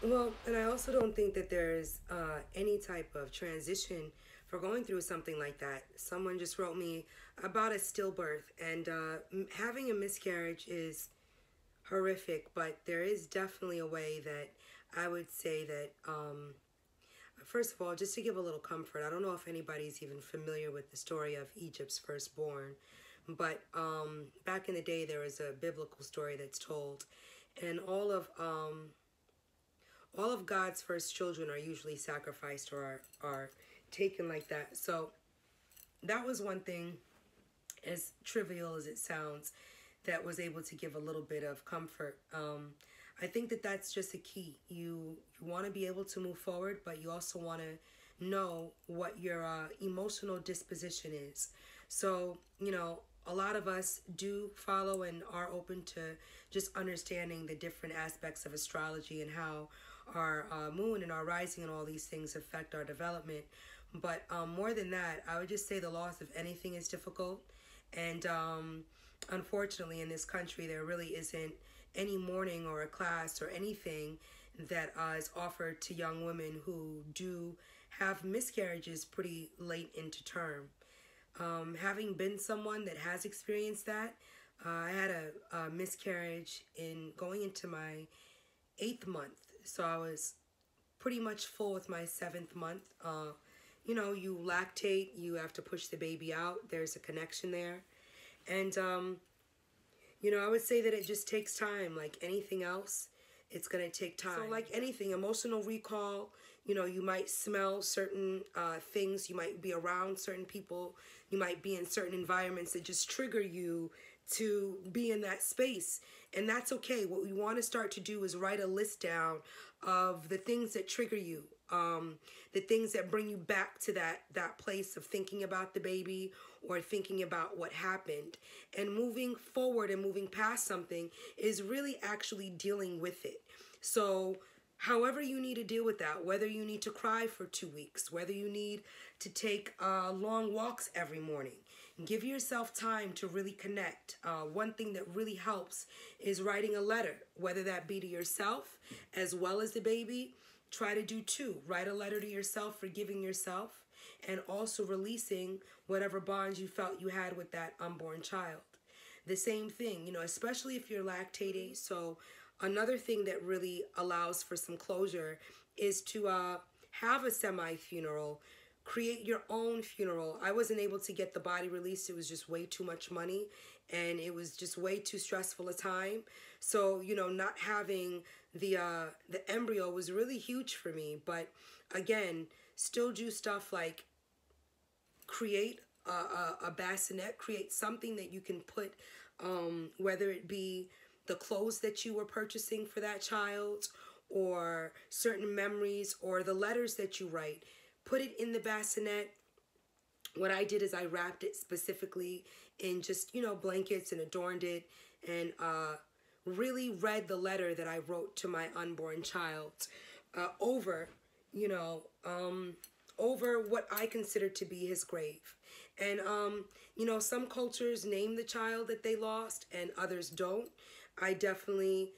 Well, and I also don't think that there's any type of transition for going through something like that. Someone just wrote me about a stillbirth, and having a miscarriage is horrific, but there is definitely a way that I would say that, first of all, just to give a little comfort, I don't know if anybody's even familiar with the story of Egypt's firstborn, but back in the day, there was a biblical story that's told, and all of God's first children are usually sacrificed or are taken like that. So that was one thing, as trivial as it sounds, that was able to give a little bit of comfort. I think that that's just a key. You want to be able to move forward, but you also want to know what your emotional disposition is. So, a lot of us do follow and are open to just understanding the different aspects of astrology and how our moon and our rising and all these things affect our development. But more than that, I would just say the loss of anything is difficult. And unfortunately, in this country, there really isn't any mourning or a class or anything that is offered to young women who do have miscarriages pretty late into term. Having been someone that has experienced that, I had a miscarriage in going into my 8th month. So I was pretty much full with my 7th month. You lactate, you have to push the baby out. There's a connection there. And, I would say that it just takes time. Like anything else, it's going to take time. So like anything, emotional recall, you might smell certain things. You might be around certain people. You might be in certain environments that just trigger you to be in that space. And that's okay. What we want to start to do is write a list down of the things that trigger you, the things that bring you back to that place of thinking about the baby or thinking about what happened. And moving forward and moving past something is really actually dealing with it. So however you need to deal with that, whether you need to cry for 2 weeks, whether you need to take long walks every morning, give yourself time to really connect. One thing that really helps is writing a letter, whether that be to yourself as well as the baby. Try to do two. Write a letter to yourself, forgiving yourself, and also releasing whatever bonds you felt you had with that unborn child. The same thing, especially if you're lactating. So another thing that really allows for some closure is to have a semi-funeral. Create your own funeral. I wasn't able to get the body released. It was just way too much money, and it was just way too stressful a time. So, not having the embryo was really huge for me. But again, still do stuff like create a bassinet, create something that you can put, whether it be the clothes that you were purchasing for that child, or certain memories, or the letters that you write. Put it in the bassinet. What I did is I wrapped it specifically in just, blankets and adorned it, and really read the letter that I wrote to my unborn child over, over what I consider to be his grave. And, some cultures name the child that they lost and others don't. I definitely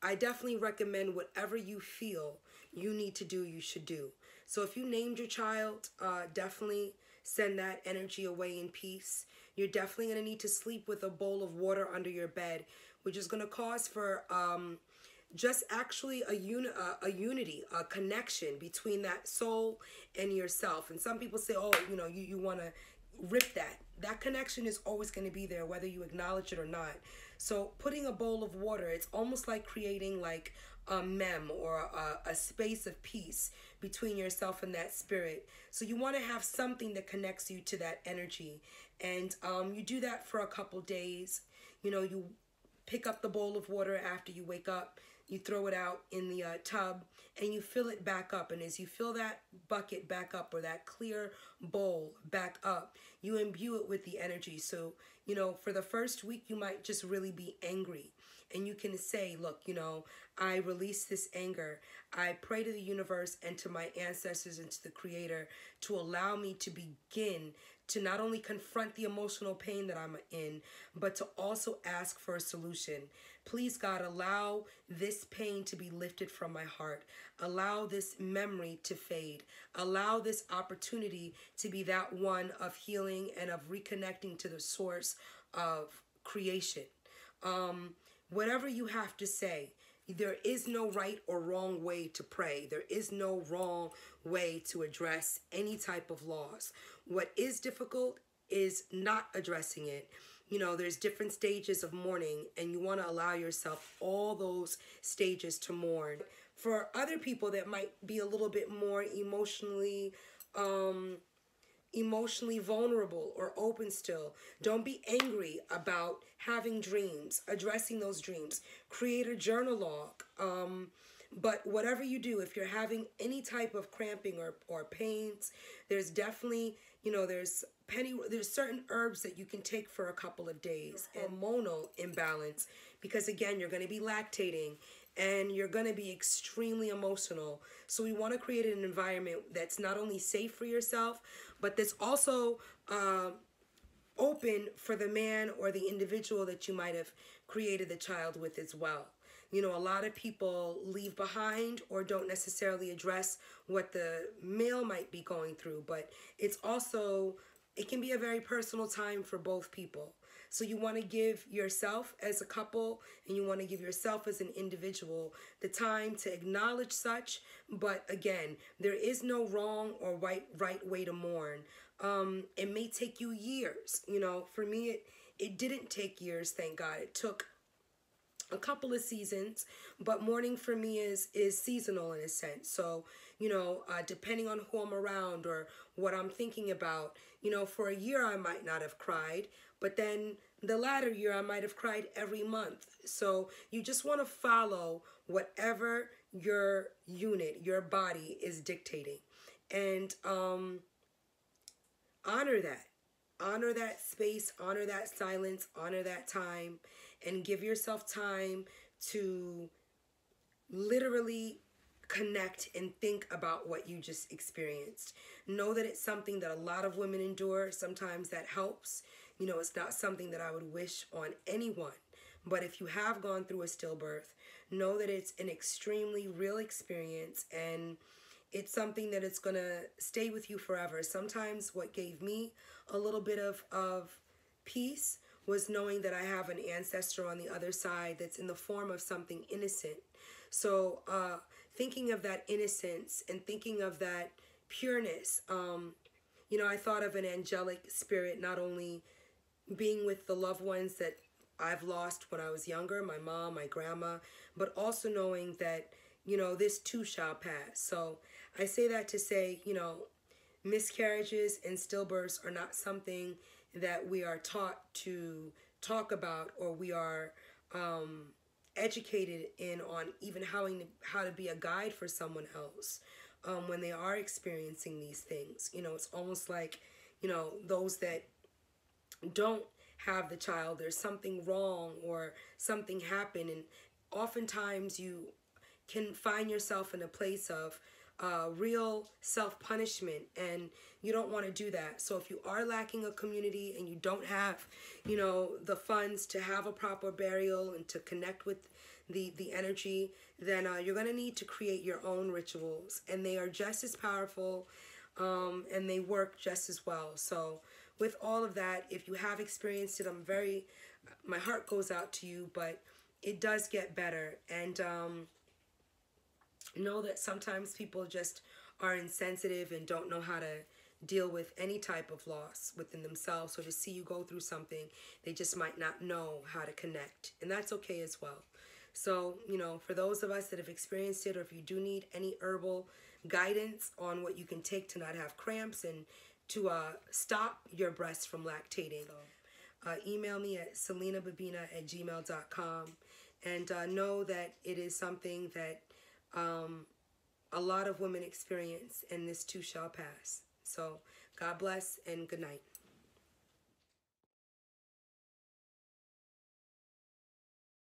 recommend whatever you feel you need to do, you should do. So if you named your child, definitely send that energy away in peace. You're definitely going to need to sleep with a bowl of water under your bed, which is going to cause for just actually a unity, a connection between that soul and yourself. And some people say, oh, you want to rip that. That connection is always going to be there, whether you acknowledge it or not. So putting a bowl of water, it's almost like creating like a mem or a space of peace between yourself and that spirit. So you want to have something that connects you to that energy. And you do that for a couple days. You pick up the bowl of water after you wake up. You throw it out in the tub, and you fill it back up. And as you fill that bucket back up, or that clear bowl back up, you imbue it with the energy. So, for the first week, you might just really be angry. And you can say, look, I release this anger. I pray to the universe and to my ancestors and to the Creator to allow me to begin to not only confront the emotional pain that I'm in, but to also ask for a solution. Please, God, allow this pain to be lifted from my heart. Allow this memory to fade. Allow this opportunity to be that one of healing and of reconnecting to the source of creation. Whatever you have to say, there is no right or wrong way to pray. There is no wrong way to address any type of loss. What is difficult is not addressing it. You know, there's different stages of mourning, and you want to allow yourself all those stages to mourn. For other people that might be a little bit more emotionally vulnerable or open still, don't be angry about having dreams, addressing those dreams. Create a journal log. But whatever you do, if you're having any type of cramping or pains, there's definitely, you know, there's certain herbs that you can take for a couple of days. Hormonal imbalance, because again, you're going to be lactating and you're going to be extremely emotional. So we want to create an environment that's not only safe for yourself, but that's also open for the man or the individual that you might have created the child with as well. You know, a lot of people leave behind or don't necessarily address what the male might be going through, but it's also, it can be a very personal time for both people. So you want to give yourself as a couple, and you want to give yourself as an individual the time to acknowledge such. But again, there is no wrong or right way to mourn. It may take you years. You know, for me, it didn't take years, thank God. It took a couple of seasons, but mourning for me is seasonal in a sense. So, you know, depending on who I'm around or what I'm thinking about, you know, for a year I might not have cried, but then the latter year I might have cried every month. So you just want to follow whatever your unit, your body is dictating, and honor that. Honor that space, honor that silence, honor that time, and give yourself time to literally connect and think about what you just experienced. Know that it's something that a lot of women endure. Sometimes that helps. You know, it's not something that I would wish on anyone. But if you have gone through a stillbirth, know that it's an extremely real experience, and it's something that it's going to stay with you forever. Sometimes what gave me a little bit of peace was knowing that I have an ancestor on the other side that's in the form of something innocent. So thinking of that innocence and thinking of that pureness, you know, I thought of an angelic spirit not only being with the loved ones that I've lost when I was younger, my mom, my grandma, but also knowing that, you know, this too shall pass. So I say that to say, you know, miscarriages and stillbirths are not something that we are taught to talk about, or we are educated in on even how to be a guide for someone else when they are experiencing these things. You know, it's almost like, you know, those that don't have the child, there's something wrong or something happened, and oftentimes you can find yourself in a place of real self-punishment, and you don't want to do that. So if you are lacking a community and you don't have, you know, the funds to have a proper burial and to connect with the energy, then you're going to need to create your own rituals, and they are just as powerful and they work just as well. So with all of that, if you have experienced it, my heart goes out to you, but it does get better. And know that sometimes people just are insensitive and don't know how to deal with any type of loss within themselves. So to see you go through something, they just might not know how to connect, and that's okay as well. So, you know, for those of us that have experienced it, or if you do need any herbal guidance on what you can take to not have cramps and to stop your breasts from lactating, email me at celinababina@gmail.com, and know that it is something that a lot of women experience, and this too shall pass. So God bless and good night.